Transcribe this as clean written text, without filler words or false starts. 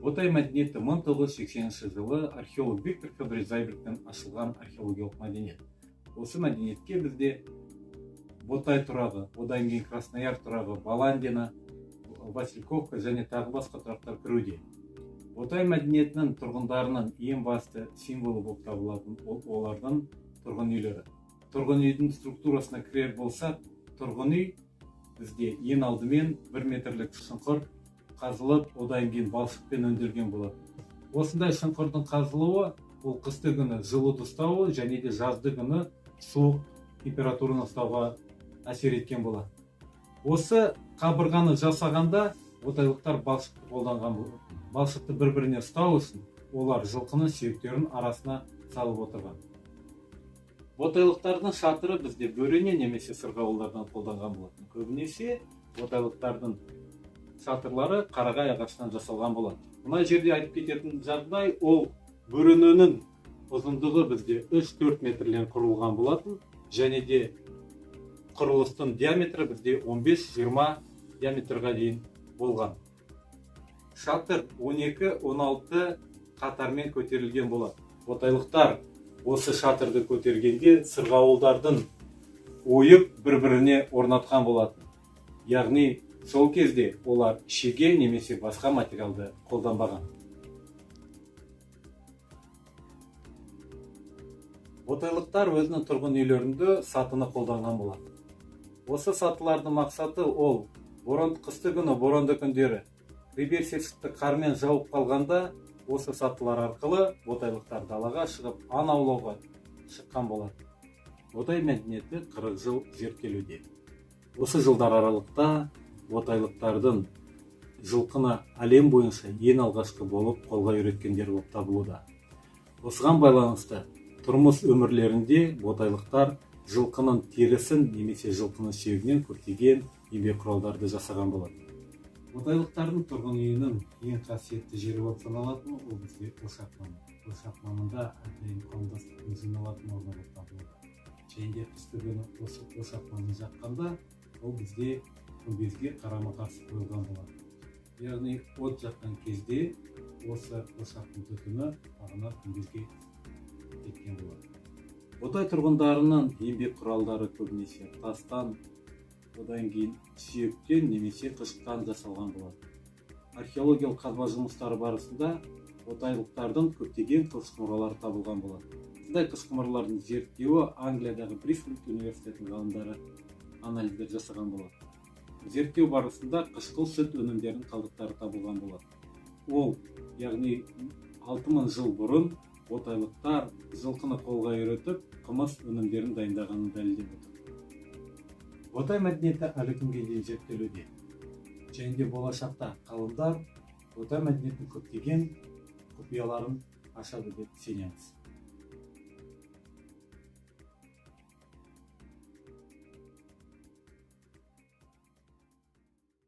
Ботай мәдениеті 1980 жылы археолог Виктор Федорович Зайберттен ашылған археологиялық мәдениет. Осы мәдениетке бізде Ботай тұрағы, одан кейін Краснояр тұрағы, Баландина, Васильковка және тағы басқа тұрақтар кіруде. Ботай мәдениетінің тұрғындарының ең басты символы болып табылатын олардың тұрғын үйлері. Тұрғын үйдің структурасына кірер болсақ, тұрғын үй бізде ең алдымен 1 метрлік шұңқыр қазылып, одан кейін балшықпен өңделген болады. Осындай шұңқырдың қазылуы ол қысты күні жылуды ұстауы және де жазды күні суық температураны ұстауға әсер еткен болады. Осы қабырғаны жасағанда ботайлықтар балшықты қолданған болады. Балшықты бір-біріне ұстау үшін олар жылқының сүйектерін арасына салып отырған. Ботайлықтардың шатыры бізде бөрене немесе сырғауылдардан қолданған болатын. Көбінесе ботайлықтардың шатырлары қарағай ағашынан жасалған болады. Мына жерде айтып кететін жағдай, ол бөрененің ұзындығы бізде 3-4 метрлен құрылған болатын, және де құрылыстың диаметрі бізде 15-20 диаметрға дейін болған. Шатыр 12-16 қатармен көтерілген болады. Ботайлықтар осы шатырды көтергенде сырғауылдардың ойып бір-біріне орнатқан болатын. Яғни сол кезде олар шеге немесе басқа материалды қолданбаған. Ботайлықтар өзінің тұрғын үйлерінде сатыны қолданған болады. Осы сатылардың мақсаты ол қысты күні боранды күндері реверсивті қармен жауып қалғанда осы сатылар арқылы ботайлықтар далаға шығып аң аулауға шыққан болады. Ботай мәдениеті 40 жыл зерттелуде. Осы жылдар аралықта ботайлықтардың жылқыны әлем бойынша ең алғашқы болып қолға үйреткендер болып табылуда. Осыған байланысты тұрмыс өмірлерінде ботайлықтар жылқының терісін немесе жылқының сүйегінен көптеген еңбек құралдарды жасаған болады. Ботайлықтардың тұрғын үйінің ең қасиетті жері болып саналатын ол бізде ошақ маңы. Ошақ маңында әрдайым қауымдастықтың жиналатын орны болып табылуда. Және де қысты күні осы ошақ маңын жаққанда ол бізде күмбезге қарама-қарсы қойылған болады. Яғни от жаққан кезде осы ошақтың түтіні ағына күмбезге кеткен болады. Ботай тұрғындарының еңбек құралдары көбінесе тастан, одан кейін сүйектен немесе қышқылдан жасалған болады. Археологиялық қазба жұмыстары барысында ботайлықтардың көптеген қыш құмыралары табылған болады. Осындай қыш құмыралардың зерттеуі Англиядағы Брифилд университетінің ғалымдары анализдер жасаған болады. Зерттеу барысында қышқыл сүт өнімдерінің қалдықтары табылған болады. Ол, яғни 6000 жыл бұрын ботайлықтар жылқыны қолға үйретіп, қымыз өнімдерін дайындағанын дәлелдеп отыр. Ботай мәдениеті әлі күнге дейін зерттелуде. Және де болашақта ғалымдар ботай мәдениетінің көптеген құпияларын ашады деп сенеміз.